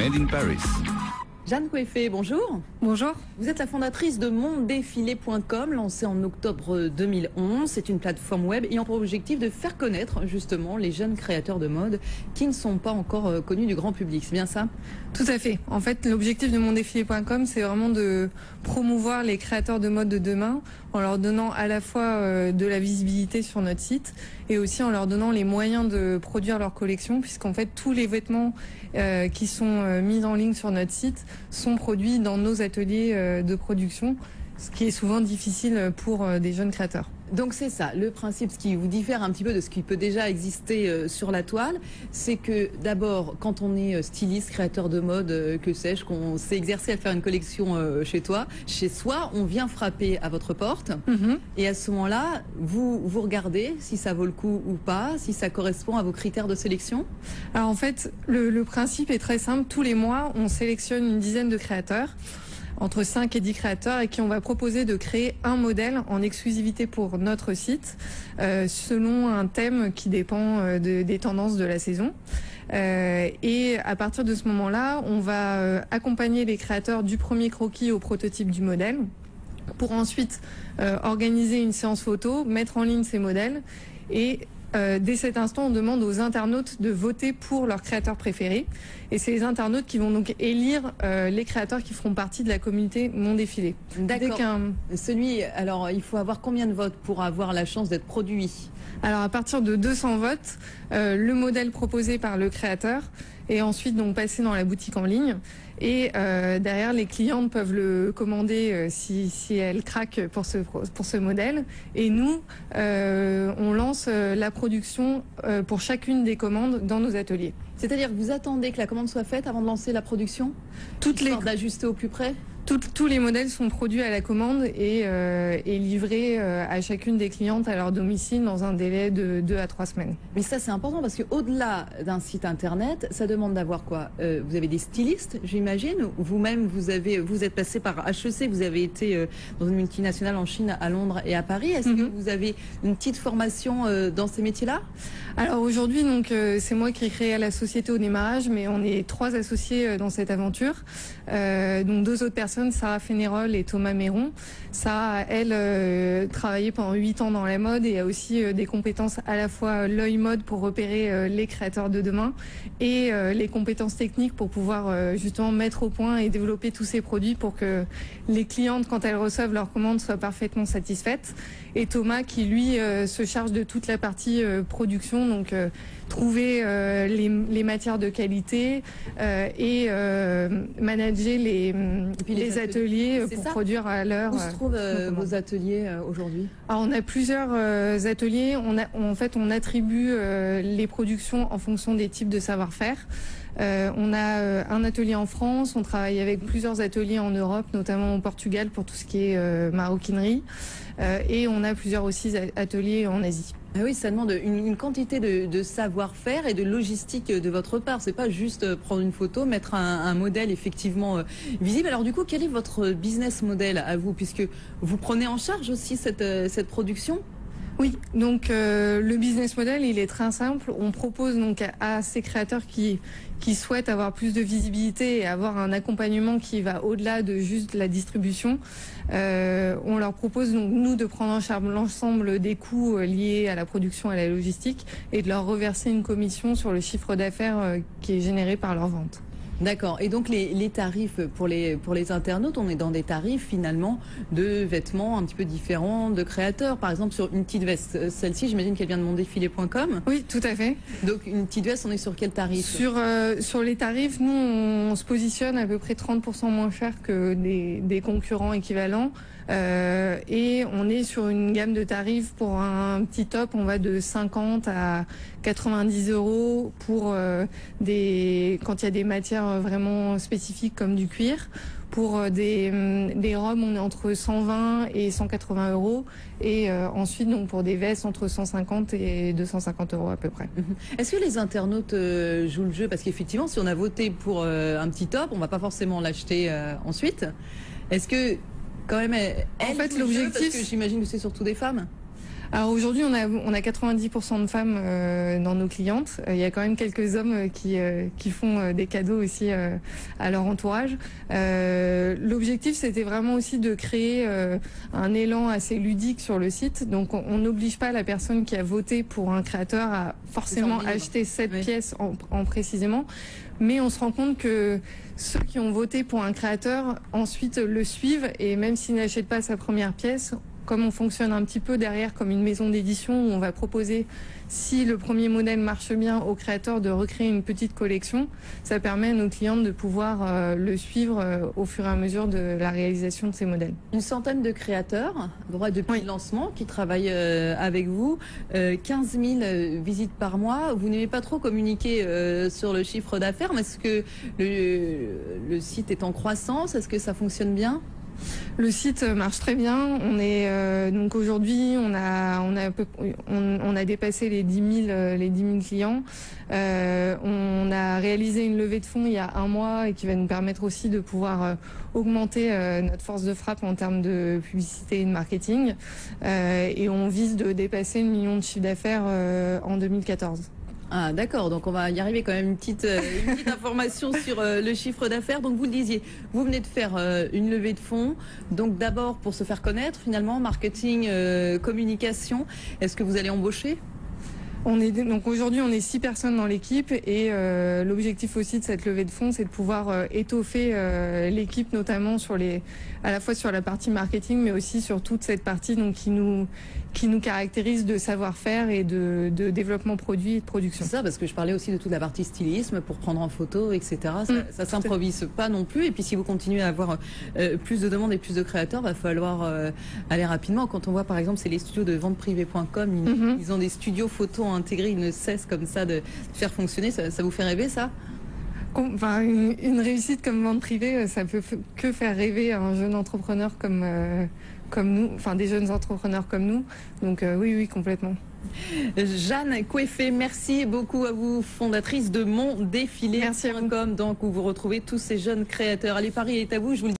Made in Paris. Jeanne Coueffet, bonjour. Bonjour. Vous êtes la fondatrice de mondefilé.com, lancée en octobre 2011. C'est une plateforme web ayant pour objectif de faire connaître justement les jeunes créateurs de mode qui ne sont pas encore connus du grand public. C'est bien ça? Tout à fait. En fait, l'objectif de mondefilé.com, c'est vraiment de promouvoir les créateurs de mode de demain en leur donnant à la fois de la visibilité sur notre site et aussi en leur donnant les moyens de produire leur collection, puisqu'en fait tous les vêtements qui sont mis en ligne sur notre site sont produits dans nos ateliers de production, ce qui est souvent difficile pour des jeunes créateurs. Donc c'est ça, le principe, ce qui vous diffère un petit peu de ce qui peut déjà exister sur la toile, c'est que d'abord, quand on est styliste, créateur de mode, que sais-je, qu'on s'est exercé à faire une collection chez soi, on vient frapper à votre porte. Et à ce moment-là, vous regardez si ça vaut le coup ou pas, si ça correspond à vos critères de sélection. Alors en fait, le principe est très simple. Tous les mois, on sélectionne une dizaine de créateurs, entre 5 et 10 créateurs, et qui on va proposer de créer un modèle en exclusivité pour notre site, selon un thème qui dépend des tendances de la saison. Et à partir de ce moment-là, on va accompagner les créateurs du premier croquis au prototype du modèle, pour ensuite organiser une séance photo, mettre en ligne ces modèles, et dès cet instant, on demande aux internautes de voter pour leur créateur préféré. Et c'est les internautes qui vont donc élire les créateurs qui feront partie de la communauté Mon Défilé. D'accord. Alors, il faut avoir combien de votes pour avoir la chance d'être produit? Alors, à partir de 200 votes, le modèle proposé par le créateur est ensuite donc passé dans la boutique en ligne. Et derrière, les clientes peuvent le commander si elles craquent pour ce modèle. Et nous, on lance la production pour chacune des commandes dans nos ateliers. C'est-à-dire que vous attendez que la commande soit faite avant de lancer la production? D'ajuster au plus près? Tous les modèles sont produits à la commande et livrés à chacune des clientes à leur domicile dans un délai de 2 à 3 semaines. Mais ça, c'est important parce qu'au-delà d'un site internet, ça demande d'avoir quoi? Vous avez des stylistes, j'imagine. Vous-même, vous êtes passé par HEC, vous avez été dans une multinationale en Chine, à Londres et à Paris. Est-ce que vous avez une petite formation dans ces métiers-là? Alors aujourd'hui, donc c'est moi qui ai créé la société au démarrage, mais on est 3 associés dans cette aventure. Donc 2 autres personnes, Sarah Fénérol et Thomas Méron. Sarah, elle, travaillé pendant 8 ans dans la mode et a aussi des compétences à la fois l'œil mode pour repérer les créateurs de demain et les compétences techniques pour pouvoir justement mettre au point et développer tous ces produits pour que les clientes, quand elles reçoivent leur commande, soient parfaitement satisfaites. Et Thomas qui, lui, se charge de toute la partie production, donc trouver les matières de qualité et manager les ateliers pour produire à l'heure. Où se trouvent vos ateliers aujourd'hui? Alors, on a plusieurs ateliers. En fait, on attribue les productions en fonction des types de savoir-faire. On a un atelier en France, on travaille avec plusieurs ateliers en Europe, notamment au Portugal pour tout ce qui est maroquinerie, et on a plusieurs aussi ateliers en Asie. Ah oui, ça demande une quantité de savoir-faire et de logistique de votre part. C'est pas juste prendre une photo, mettre un modèle effectivement visible. Alors du coup, quel est votre business model à vous, puisque vous prenez en charge aussi cette production? Oui, donc le business model, il est très simple. On propose donc à ces créateurs qui souhaitent avoir plus de visibilité et avoir un accompagnement qui va au-delà de juste la distribution. On leur propose donc nous de prendre en charge l'ensemble des coûts liés à la production et à la logistique et de leur reverser une commission sur le chiffre d'affaires qui est généré par leur vente. D'accord. Et donc les tarifs pour les internautes, on est dans des tarifs finalement de vêtements un petit peu différents de créateurs. Par exemple, sur une petite veste, celle-ci, j'imagine qu'elle vient de mondefilé.com. Oui, tout à fait. Donc une petite veste, on est sur quel tarif? Sur les tarifs, nous, on se positionne à peu près 30% moins cher que des concurrents équivalents. Et on est sur une gamme de tarifs pour un petit top, on va de 50 à 90 € pour quand il y a des matières vraiment spécifiques comme du cuir. Pour des robes, on est entre 120 et 180 €. Et ensuite, donc pour des vestes, entre 150 et 250 € à peu près. Est-ce que les internautes jouent le jeu? Parce qu'effectivement, si on a voté pour un petit top, on va pas forcément l'acheter ensuite. Est-ce que quand même, en fait, l'objectif, parce que j'imagine que c'est surtout des femmes. Alors aujourd'hui, on a 90% de femmes dans nos clientes. Il y a quand même quelques hommes qui font des cadeaux aussi à leur entourage. L'objectif, c'était vraiment aussi de créer un élan assez ludique sur le site. Donc on n'oblige pas la personne qui a voté pour un créateur à forcément acheter cette pièce en précisément. Mais on se rend compte que ceux qui ont voté pour un créateur ensuite le suivent, et même s'ils n'achètent pas sa première pièce, comme on fonctionne un petit peu derrière comme une maison d'édition où on va proposer, si le premier modèle marche bien, au créateur de recréer une petite collection, ça permet à nos clientes de pouvoir le suivre au fur et à mesure de la réalisation de ces modèles. Une centaine de créateurs, depuis le lancement, qui travaillent avec vous. 15 000 visites par mois. Vous n'aimez pas trop communiquer sur le chiffre d'affaires, mais est-ce que le site est en croissance? Est-ce que ça fonctionne bien? Le site marche très bien. On est donc aujourd'hui, on a dépassé les 10 000 clients. On a réalisé une levée de fonds il y a un mois et qui va nous permettre aussi de pouvoir augmenter notre force de frappe en termes de publicité et de marketing. Et on vise de dépasser 1 million de chiffre d'affaires en 2014. Ah d'accord, donc on va y arriver quand même une petite information sur le chiffre d'affaires. Donc vous le disiez, vous venez de faire une levée de fonds, donc d'abord pour se faire connaître finalement, marketing, communication. Est-ce que vous allez embaucher ? Donc aujourd'hui, on est 6 personnes dans l'équipe et l'objectif aussi de cette levée de fonds, c'est de pouvoir étoffer l'équipe, notamment à la fois sur la partie marketing, mais aussi sur toute cette partie donc, qui nous caractérise de savoir-faire et de développement produit et de production. C'est ça, parce que je parlais aussi de toute la partie stylisme pour prendre en photo, etc. Ça s'improvise pas non plus. Et puis si vous continuez à avoir plus de demandes et plus de créateurs, va falloir aller rapidement. Quand on voit par exemple, c'est les studios de venteprivée.com, ils ont des studios photos intégrés, ils ne cessent comme ça de faire fonctionner. Ça vous fait rêver ça ? Enfin, une réussite comme vente privée, ça peut que faire rêver un jeune entrepreneur comme nous, enfin des jeunes entrepreneurs comme nous. Donc oui, complètement. Jeanne Coueffet, merci beaucoup à vous, fondatrice de mondéfilé.com, donc où vous retrouvez tous ces jeunes créateurs. Allez, Paris est à vous, je vous le dis.